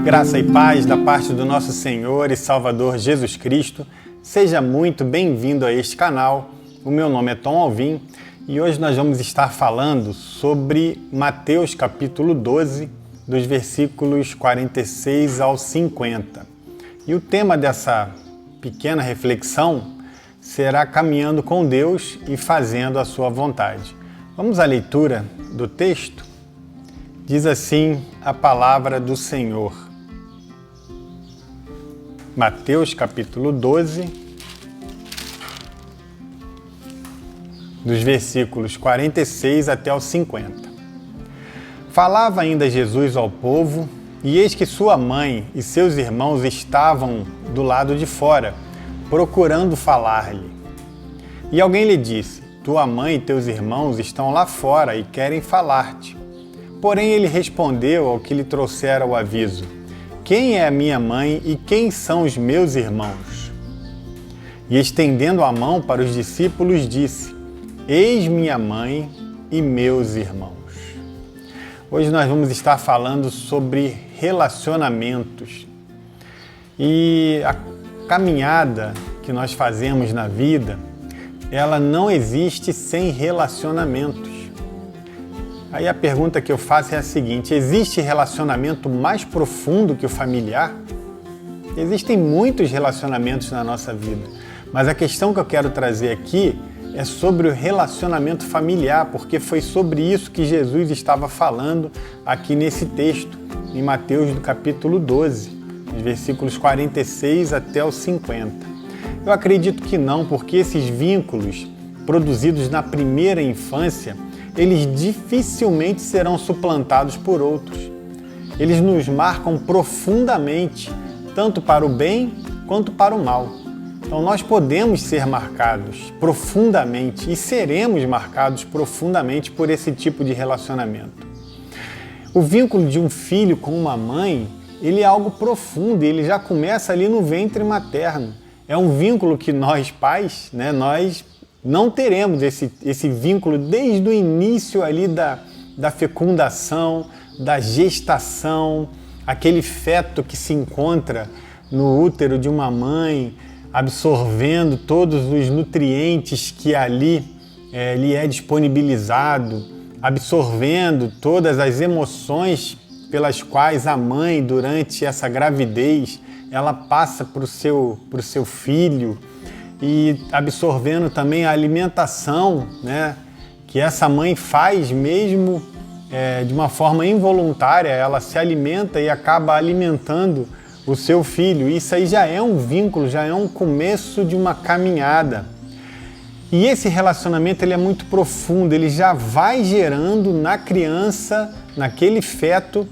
Graça e paz da parte do nosso Senhor e Salvador Jesus Cristo. Seja muito bem-vindo a este canal. O meu nome é Tom Alvim e hoje nós vamos estar falando sobre Mateus capítulo 12, dos versículos 46 ao 50. E o tema dessa pequena reflexão será caminhando com Deus e fazendo a sua vontade. Vamos à leitura do texto? Diz assim a palavra do Senhor. Mateus capítulo 12, dos versículos 46 até os 50. Falava ainda Jesus ao povo, e eis que sua mãe e seus irmãos estavam do lado de fora, procurando falar-lhe. E alguém lhe disse: tua mãe e teus irmãos estão lá fora e querem falar-te. Porém ele respondeu ao que lhe trouxera o aviso: quem é a minha mãe e quem são os meus irmãos? E estendendo a mão para os discípulos disse: eis minha mãe e meus irmãos. Hoje nós vamos estar falando sobre relacionamentos. E a caminhada que nós fazemos na vida, ela não existe sem relacionamentos. Aí a pergunta que eu faço é a seguinte: existe relacionamento mais profundo que o familiar? Existem muitos relacionamentos na nossa vida, mas a questão que eu quero trazer aqui é sobre o relacionamento familiar, porque foi sobre isso que Jesus estava falando aqui nesse texto, em Mateus do capítulo 12, dos versículos 46 até os 50. Eu acredito que não, porque esses vínculos produzidos na primeira infância, eles dificilmente serão suplantados por outros. Eles nos marcam profundamente, tanto para o bem quanto para o mal. Então nós podemos ser marcados profundamente e seremos marcados profundamente por esse tipo de relacionamento. O vínculo de um filho com uma mãe, ele é algo profundo, ele já começa ali no ventre materno. É um vínculo que nós pais, nós não teremos esse vínculo desde o início ali da fecundação, da gestação, aquele feto que se encontra no útero de uma mãe, absorvendo todos os nutrientes que ali lhe é disponibilizado, absorvendo todas as emoções pelas quais a mãe, durante essa gravidez, ela passa para o seu filho, e absorvendo também a alimentação, que essa mãe faz mesmo de uma forma involuntária. Ela se alimenta e acaba alimentando o seu filho. Isso aí já é um vínculo, já é um começo de uma caminhada. E esse relacionamento ele é muito profundo, ele já vai gerando na criança, naquele feto,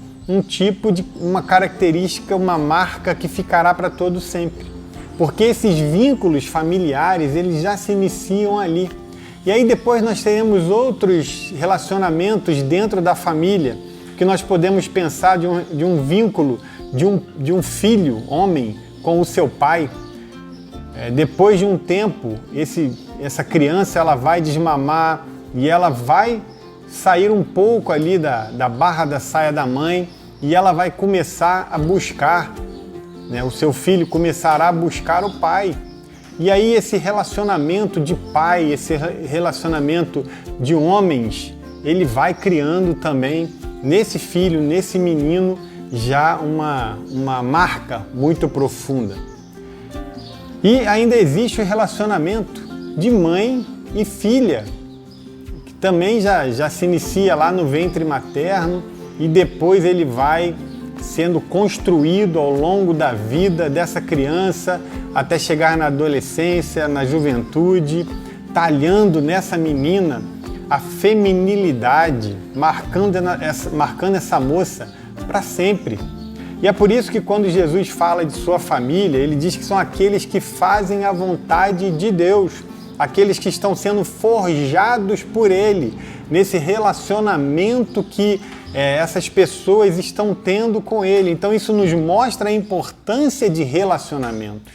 uma característica, uma marca que ficará para todo sempre. Porque esses vínculos familiares, eles já se iniciam ali. E aí depois nós teremos outros relacionamentos dentro da família, que nós podemos pensar de um vínculo de um filho, homem, com o seu pai. Depois de um tempo, essa criança ela vai desmamar e ela vai sair um pouco ali da barra da saia da mãe e ela vai começar a buscar, o seu filho começará a buscar o pai. E aí esse relacionamento de pai, esse relacionamento de homens, ele vai criando também nesse filho, nesse menino, já uma marca muito profunda. E ainda existe o relacionamento de mãe e filha, que também já se inicia lá no ventre materno e depois ele vai sendo construído ao longo da vida dessa criança até chegar na adolescência, na juventude, talhando nessa menina a feminilidade, marcando essa moça para sempre. E é por isso que quando Jesus fala de sua família, ele diz que são aqueles que fazem a vontade de Deus, aqueles que estão sendo forjados por Ele, nesse relacionamento que essas pessoas estão tendo com Ele. Então isso nos mostra a importância de relacionamentos,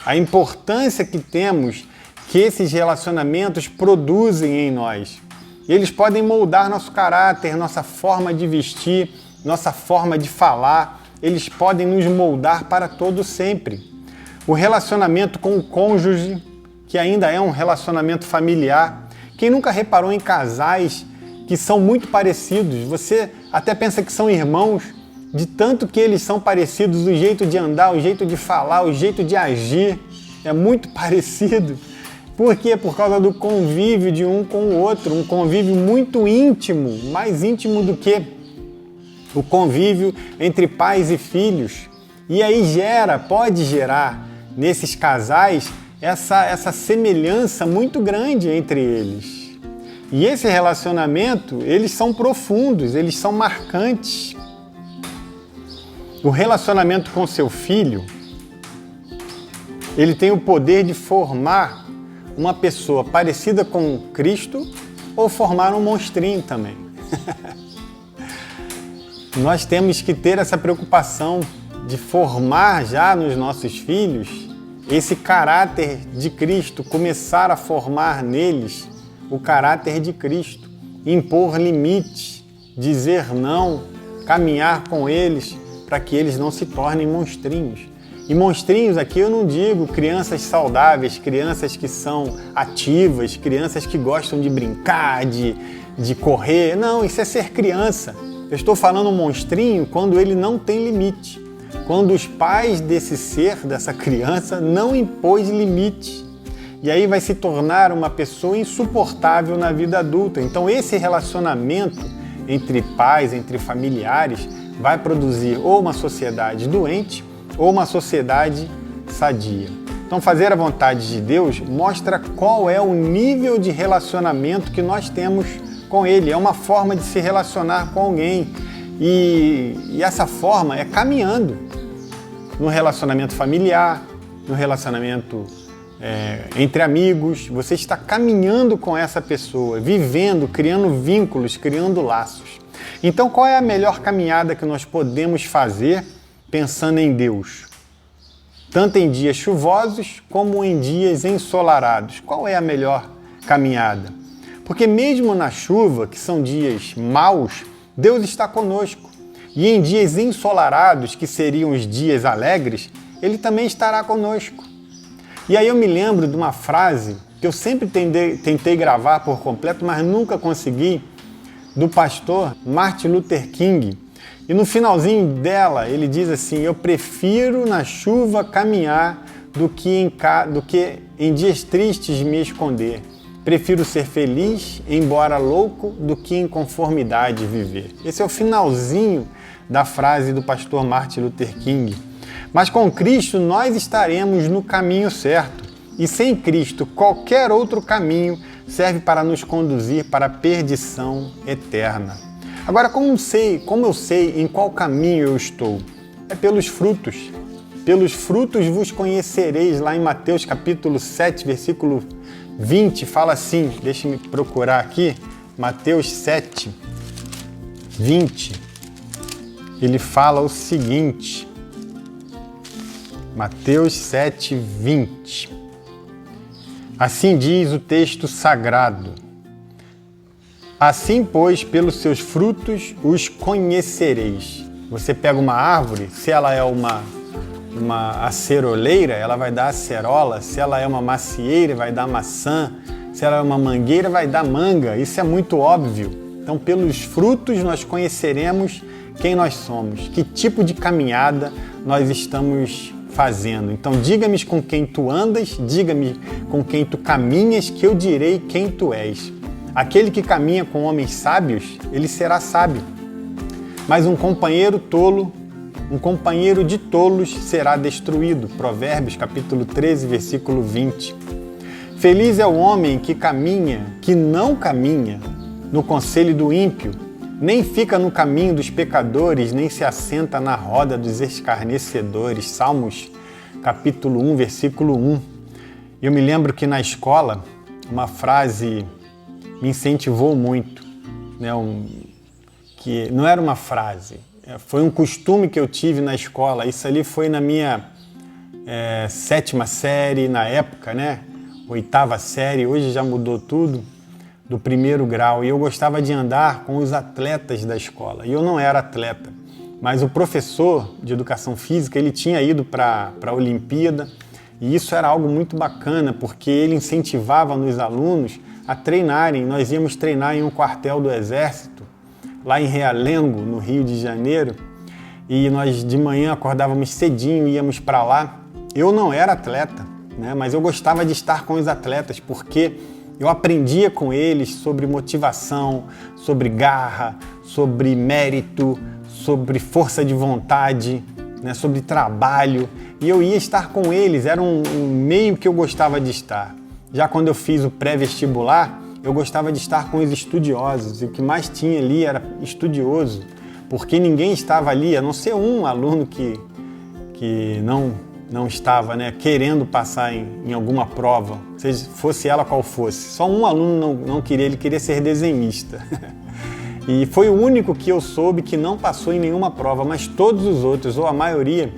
a importância que temos que esses relacionamentos produzem em nós. Eles podem moldar nosso caráter, nossa forma de vestir, nossa forma de falar, eles podem nos moldar para todo sempre. O relacionamento com o cônjuge, que ainda é um relacionamento familiar. Quem nunca reparou em casais que são muito parecidos? Você até pensa que são irmãos, de tanto que eles são parecidos, o jeito de andar, o jeito de falar, o jeito de agir é muito parecido. Por quê? Por causa do convívio de um com o outro, um convívio muito íntimo, mais íntimo do que o convívio entre pais e filhos. E aí pode gerar nesses casais essa semelhança muito grande entre eles. E esse relacionamento, eles são profundos, eles são marcantes. O relacionamento com seu filho, ele tem o poder de formar uma pessoa parecida com Cristo ou formar um monstrinho também. Nós temos que ter essa preocupação de formar já nos nossos filhos esse caráter de Cristo, começar a formar neles o caráter de Cristo, impor limites, dizer não, caminhar com eles para que eles não se tornem monstrinhos. E monstrinhos aqui eu não digo crianças saudáveis, crianças que são ativas, crianças que gostam de brincar, de correr. Não, isso é ser criança. Eu estou falando monstrinho quando ele não tem limite. Quando os pais desse ser, dessa criança, não impôs limite. E aí vai se tornar uma pessoa insuportável na vida adulta. Então esse relacionamento entre pais, entre familiares, vai produzir ou uma sociedade doente ou uma sociedade sadia. Então fazer a vontade de Deus mostra qual é o nível de relacionamento que nós temos com Ele. É uma forma de se relacionar com alguém. E essa forma é caminhando no relacionamento familiar, no relacionamento entre amigos. Você está caminhando com essa pessoa, vivendo, criando vínculos, criando laços. Então, qual é a melhor caminhada que nós podemos fazer pensando em Deus? Tanto em dias chuvosos como em dias ensolarados. Qual é a melhor caminhada? Porque mesmo na chuva, que são dias maus, Deus está conosco. E em dias ensolarados, que seriam os dias alegres, Ele também estará conosco. E aí eu me lembro de uma frase que eu sempre tentei gravar por completo, mas nunca consegui, do pastor Martin Luther King. E no finalzinho dela, ele diz assim: eu prefiro na chuva caminhar do que em dias tristes me esconder. Prefiro ser feliz, embora louco, do que em conformidade viver. Esse é o finalzinho da frase do pastor Martin Luther King. Mas com Cristo nós estaremos no caminho certo. E sem Cristo, qualquer outro caminho serve para nos conduzir para a perdição eterna. Agora, como eu sei em qual caminho eu estou? É pelos frutos. Pelos frutos vos conhecereis, lá em Mateus capítulo 7, versículo 20, fala assim, deixa-me procurar aqui, Mateus 7, 20, ele fala o seguinte, Mateus 7, 20, assim diz o texto sagrado: assim, pois, pelos seus frutos os conhecereis. Você pega uma árvore, se ela é uma aceroleira, ela vai dar acerola. Se ela é uma macieira, vai dar maçã. Se ela é uma mangueira, vai dar manga. Isso é muito óbvio. Então, pelos frutos nós conheceremos quem nós somos, que tipo de caminhada nós estamos fazendo. Então, diga-me com quem tu andas, diga-me com quem tu caminhas, que eu direi quem tu és. Aquele que caminha com homens sábios, ele será sábio. Mas um companheiro tolo, um companheiro de tolos será destruído. Provérbios, capítulo 13, versículo 20. Feliz é o homem que não caminha no conselho do ímpio, nem fica no caminho dos pecadores, nem se assenta na roda dos escarnecedores. Salmos, capítulo 1, versículo 1. Eu me lembro que na escola, uma frase me incentivou muito, né? Que não era uma frase, foi um costume que eu tive na escola. Isso ali foi na minha 7ª série, na época, né? 8ª série, hoje já mudou tudo, do 1º grau. E eu gostava de andar com os atletas da escola. E eu não era atleta, mas o professor de educação física, ele tinha ido para a Olimpíada, e isso era algo muito bacana, porque ele incentivava nos alunos a treinarem. Nós íamos treinar em um quartel do Exército, lá em Realengo, no Rio de Janeiro, e nós de manhã acordávamos cedinho, íamos para lá. Eu não era atleta, né, mas eu gostava de estar com os atletas, porque eu aprendia com eles sobre motivação, sobre garra, sobre mérito, sobre força de vontade, né, sobre trabalho, e eu ia estar com eles, era um meio que eu gostava de estar. Já quando eu fiz o pré-vestibular, eu gostava de estar com os estudiosos, e o que mais tinha ali era estudioso, porque ninguém estava ali, a não ser um aluno que não estava, né, querendo passar em alguma prova, seja fosse ela qual fosse. Só um aluno não queria, ele queria ser desenhista. E foi o único que eu soube que não passou em nenhuma prova, mas todos os outros, ou a maioria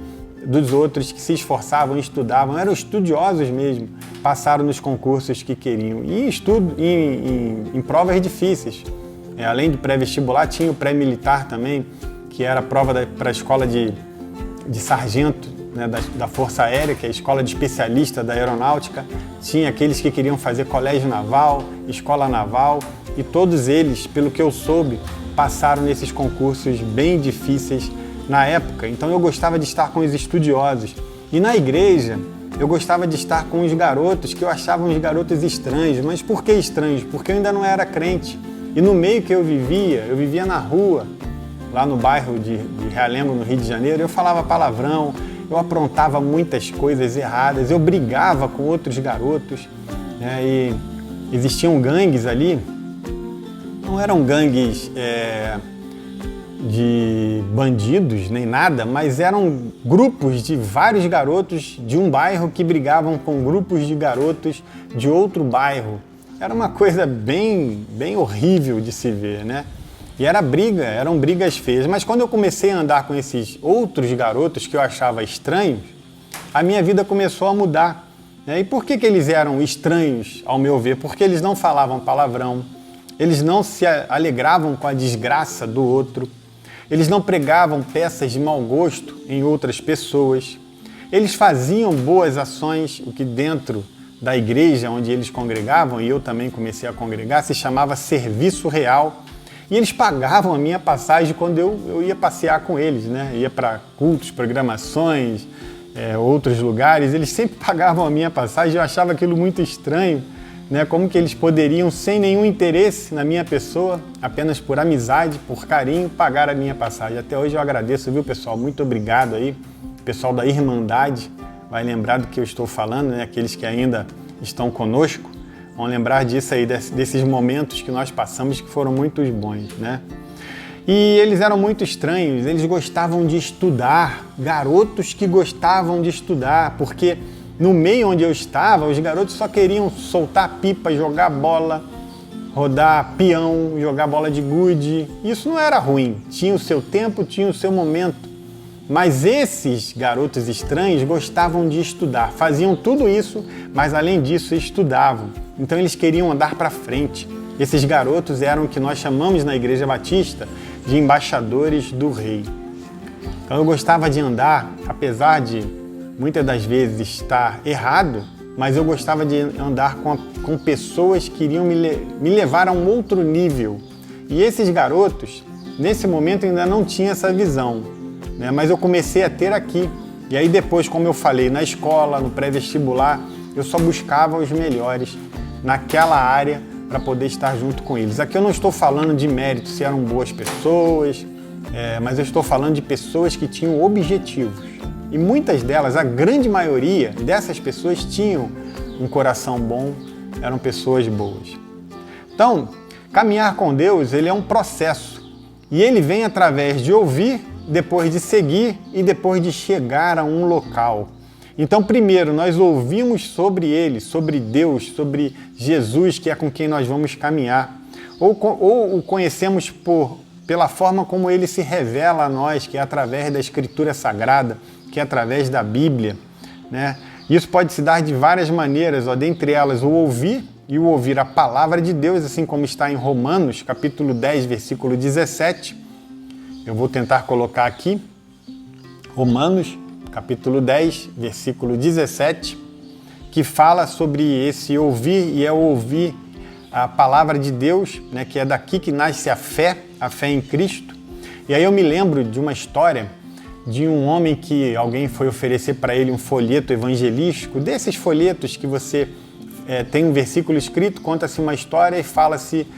dos outros que se esforçavam e estudavam, eram estudiosos mesmo, passaram nos concursos que queriam. E em provas difíceis. Além do pré-vestibular, tinha o pré-militar também, que era a prova para a escola de sargento, né, da Força Aérea, que é a escola de especialista da aeronáutica. Tinha aqueles que queriam fazer colégio naval, escola naval, e todos eles, pelo que eu soube, passaram nesses concursos bem difíceis na época. Então eu gostava de estar com os estudiosos. E na igreja, eu gostava de estar com os garotos, que eu achava uns garotos estranhos. Mas por que estranhos? Porque eu ainda não era crente. E no meio que eu vivia na rua, lá no bairro de Realengo, no Rio de Janeiro, eu falava palavrão, eu aprontava muitas coisas erradas, eu brigava com outros garotos, né, e existiam gangues ali, não eram gangues de bandidos nem nada, mas eram grupos de vários garotos de um bairro que brigavam com grupos de garotos de outro bairro. Era uma coisa bem horrível de se ver, né? E eram brigas feias. Mas quando eu comecei a andar com esses outros garotos que eu achava estranhos, a minha vida começou a mudar, né? E por que eles eram estranhos, ao meu ver? Porque eles não falavam palavrão, eles não se alegravam com a desgraça do outro, eles não pregavam peças de mau gosto em outras pessoas, eles faziam boas ações, o que dentro da igreja onde eles congregavam, e eu também comecei a congregar, se chamava serviço real. E eles pagavam a minha passagem quando eu ia passear com eles, né? Ia para cultos, programações, outros lugares. Eles sempre pagavam a minha passagem. Eu achava aquilo muito estranho, né? Como que eles poderiam, sem nenhum interesse na minha pessoa, apenas por amizade, por carinho, pagar a minha passagem. Até hoje eu agradeço, viu, pessoal? Muito obrigado aí, pessoal da Irmandade. Vai lembrar do que eu estou falando, né? Aqueles que ainda estão conosco vão lembrar disso aí, desses momentos que nós passamos que foram muito bons, né? E eles eram muito estranhos, eles gostavam de estudar, garotos que gostavam de estudar, porque no meio onde eu estava, os garotos só queriam soltar pipa, jogar bola, rodar peão, jogar bola de gude. Isso não era ruim, tinha o seu tempo, tinha o seu momento. Mas esses garotos estranhos gostavam de estudar, faziam tudo isso, mas além disso estudavam. Então eles queriam andar para frente. Esses garotos eram o que nós chamamos na Igreja Batista de embaixadores do rei. Então eu gostava de andar, apesar de muitas das vezes estar errado, mas eu gostava de andar com pessoas que iriam me levar a um outro nível. E esses garotos, nesse momento, ainda não tinham essa visão, né? Mas eu comecei a ter aqui. E aí depois, como eu falei, na escola, no pré-vestibular, eu só buscava os melhores naquela área para poder estar junto com eles. Aqui eu não estou falando de mérito, se eram boas pessoas, mas eu estou falando de pessoas que tinham objetivos. E muitas delas, a grande maioria dessas pessoas tinham um coração bom, eram pessoas boas. Então, caminhar com Deus, ele é um processo. E ele vem através de ouvir, depois de seguir e depois de chegar a um local. Então, primeiro, nós ouvimos sobre ele, sobre Deus, sobre Jesus, que é com quem nós vamos caminhar. Ou o conhecemos pela forma como ele se revela a nós, que é através da Escritura Sagrada, que é através da Bíblia, né? Isso pode se dar de várias maneiras, dentre elas o ouvir a palavra de Deus, assim como está em Romanos, capítulo 10, versículo 17, Eu vou tentar colocar aqui Romanos, capítulo 10, versículo 17, que fala sobre esse ouvir, e é ouvir a palavra de Deus, né, que é daqui que nasce a fé em Cristo. E aí eu me lembro de uma história de um homem que alguém foi oferecer para ele um folheto evangelístico, desses folhetos que você tem um versículo escrito, conta-se uma história e fala-se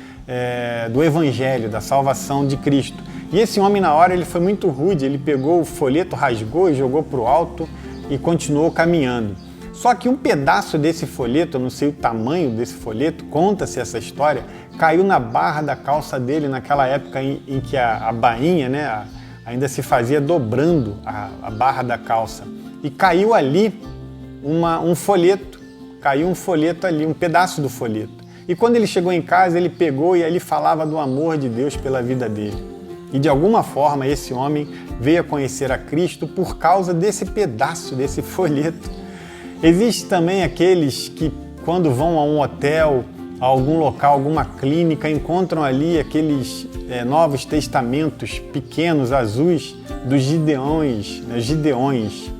do evangelho, da salvação de Cristo. E esse homem na hora ele foi muito rude, ele pegou o folheto, rasgou e jogou para o alto e continuou caminhando. Só que um pedaço desse folheto, eu não sei o tamanho desse folheto, conta-se essa história, caiu na barra da calça dele naquela época em que a bainha, né, ainda se fazia dobrando a barra da calça. E caiu ali um folheto, caiu um folheto ali, um pedaço do folheto. E quando ele chegou em casa, ele pegou e ali falava do amor de Deus pela vida dele. E de alguma forma esse homem veio a conhecer a Cristo por causa desse pedaço, desse folheto. Existem também aqueles que quando vão a um hotel, a algum local, alguma clínica, encontram ali aqueles novos testamentos pequenos, azuis, dos Gideões, né, Gideões.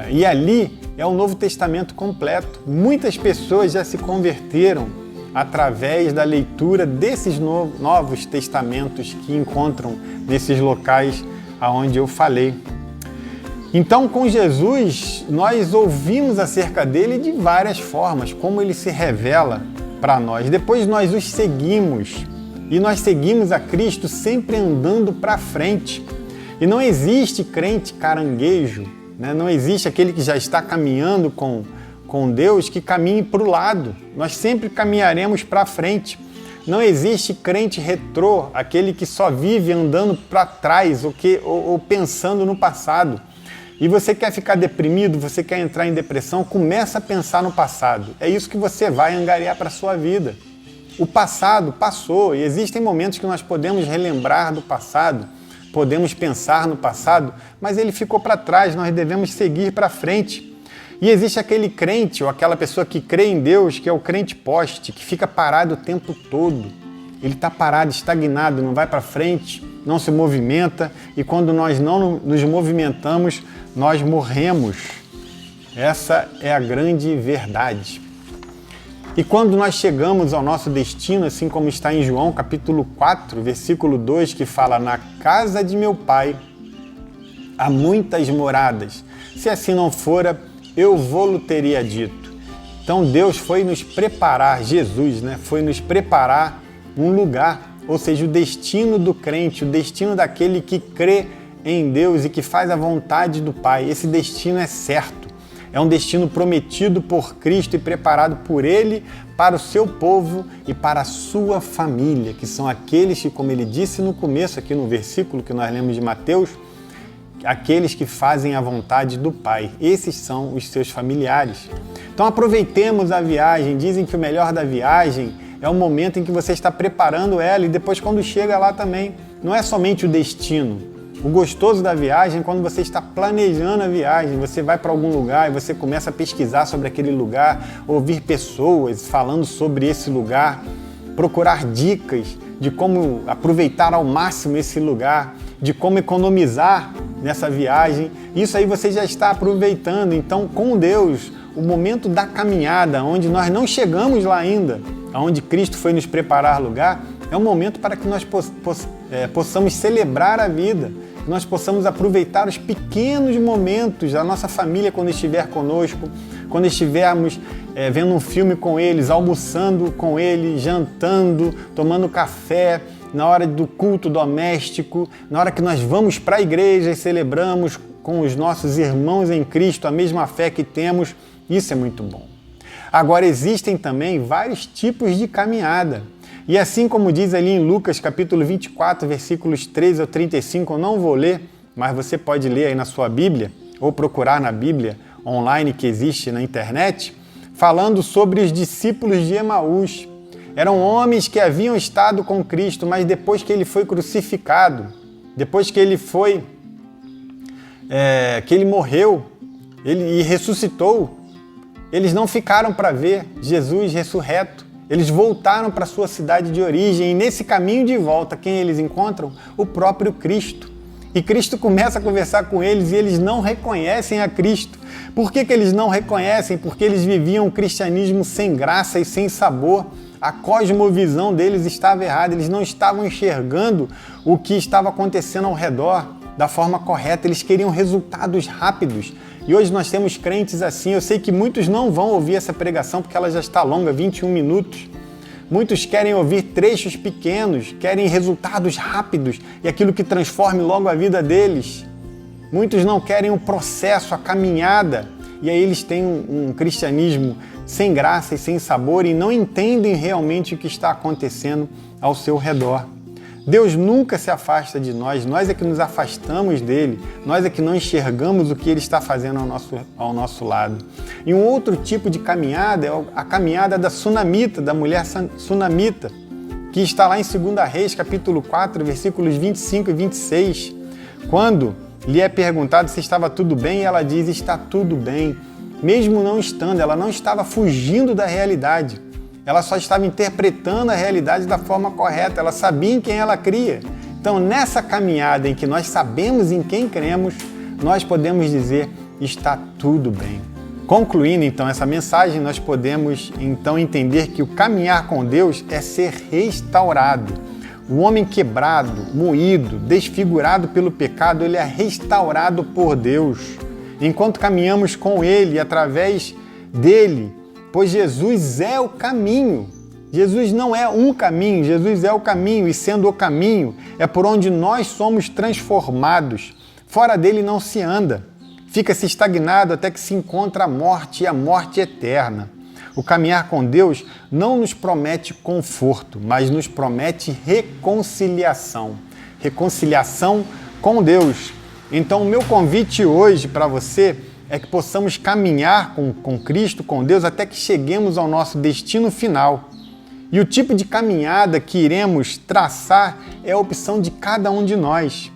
E ali é o Novo Testamento completo. Muitas pessoas já se converteram através da leitura desses novos testamentos que encontram nesses locais aonde eu falei. Então, com Jesus, nós ouvimos acerca dele de várias formas, como ele se revela para nós. Depois nós os seguimos, e nós seguimos a Cristo sempre andando para frente. E não existe crente caranguejo, né? Não existe aquele que já está caminhando com Deus que caminhe para o lado. Nós sempre caminharemos para frente. Não existe crente retrô, aquele que só vive andando para trás ou pensando no passado. E você quer ficar deprimido, você quer entrar em depressão, começa a pensar no passado. É isso que você vai angariar para a sua vida. O passado passou e existem momentos que nós podemos relembrar do passado, podemos pensar no passado, mas ele ficou para trás, nós devemos seguir para frente. E existe aquele crente ou aquela pessoa que crê em Deus, que é o crente poste, que fica parado o tempo todo. Ele está parado, estagnado, não vai para frente, não se movimenta, e quando nós não nos movimentamos, nós morremos. Essa é a grande verdade. E quando nós chegamos ao nosso destino, assim como está em João capítulo 4, versículo 2, que fala: na casa de meu pai há muitas moradas, se assim não fora, eu vou-lo teria dito. Então Deus foi nos preparar, Jesus, né, foi nos preparar um lugar, ou seja, o destino do crente, o destino daquele que crê em Deus e que faz a vontade do Pai. Esse destino é certo, é um destino prometido por Cristo e preparado por Ele para o seu povo e para a sua família, que são aqueles que, como ele disse no começo, aqui no versículo que nós lemos de Mateus, aqueles que fazem a vontade do Pai. Esses são os seus familiares. Então aproveitemos a viagem. Dizem que o melhor da viagem é o momento em que você está preparando ela e depois quando chega lá também. Não é somente o destino. O gostoso da viagem é quando você está planejando a viagem, você vai para algum lugar e você começa a pesquisar sobre aquele lugar, ouvir pessoas falando sobre esse lugar, procurar dicas de como aproveitar ao máximo esse lugar, de como economizar nessa viagem. Isso aí você já está aproveitando. Então, com Deus, o momento da caminhada, onde nós não chegamos lá ainda, onde Cristo foi nos preparar lugar, é um momento para que nós possamos celebrar a vida, que nós possamos aproveitar os pequenos momentos da nossa família quando estiver conosco, quando estivermos vendo um filme com eles, almoçando com eles, jantando, tomando café, na hora do culto doméstico, na hora que nós vamos para a igreja e celebramos com os nossos irmãos em Cristo a mesma fé que temos. Isso é muito bom. Agora, existem também vários tipos de caminhada. E assim como diz ali em Lucas capítulo 24, versículos 13 ao 35, eu não vou ler, mas você pode ler aí na sua Bíblia, ou procurar na Bíblia online que existe na internet, falando sobre os discípulos de Emaús. Eram homens que haviam estado com Cristo, mas depois que ele foi crucificado, depois que ele morreu e ressuscitou, eles não ficaram para ver Jesus ressurreto. Eles voltaram para sua cidade de origem e nesse caminho de volta, quem eles encontram? O próprio Cristo. E Cristo começa a conversar com eles e eles não reconhecem a Cristo. Por que eles não reconhecem? Porque eles viviam um cristianismo sem graça e sem sabor. A cosmovisão deles estava errada, eles não estavam enxergando o que estava acontecendo ao redor da forma correta, eles queriam resultados rápidos. E hoje nós temos crentes assim. Eu sei que muitos não vão ouvir essa pregação porque ela já está longa, 21 minutos. Muitos querem ouvir trechos pequenos, querem resultados rápidos e aquilo que transforme logo a vida deles. Muitos não querem o processo, a caminhada, e aí eles têm um cristianismo sem graça e sem sabor e não entendem realmente o que está acontecendo ao seu redor. Deus nunca se afasta de nós é que nos afastamos dele, nós é que não enxergamos o que ele está fazendo ao nosso lado. E um outro tipo de caminhada é a caminhada da sunamita, da mulher sunamita, que está lá em 2 Reis, capítulo 4, versículos 25 e 26, quando lhe é perguntado se estava tudo bem, e ela diz: está tudo bem. Mesmo não estando, ela não estava fugindo da realidade. Ela só estava interpretando a realidade da forma correta, ela sabia em quem ela cria. Então, nessa caminhada em que nós sabemos em quem cremos, nós podemos dizer: está tudo bem. Concluindo, então, essa mensagem, nós podemos, então, entender que o caminhar com Deus é ser restaurado. O homem quebrado, moído, desfigurado pelo pecado, ele é restaurado por Deus. Enquanto caminhamos com Ele, através dele, pois Jesus é o caminho. Jesus não é um caminho, Jesus é o caminho, e sendo o caminho, é por onde nós somos transformados. Fora dele não se anda. Fica-se estagnado até que se encontra a morte, e a morte eterna. O caminhar com Deus não nos promete conforto, mas nos promete reconciliação. Reconciliação com Deus. Então, o meu convite hoje para você é que possamos caminhar com Cristo, com Deus, até que cheguemos ao nosso destino final. E o tipo de caminhada que iremos traçar é a opção de cada um de nós.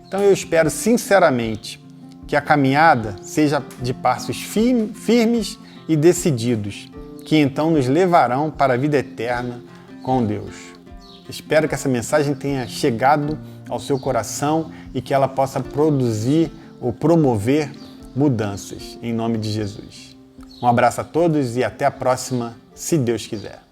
Então, eu espero sinceramente que a caminhada seja de passos firmes e decididos, que então nos levarão para a vida eterna com Deus. Espero que essa mensagem tenha chegado ao seu coração e que ela possa produzir ou promover mudanças, em nome de Jesus. Um abraço a todos e até a próxima, se Deus quiser.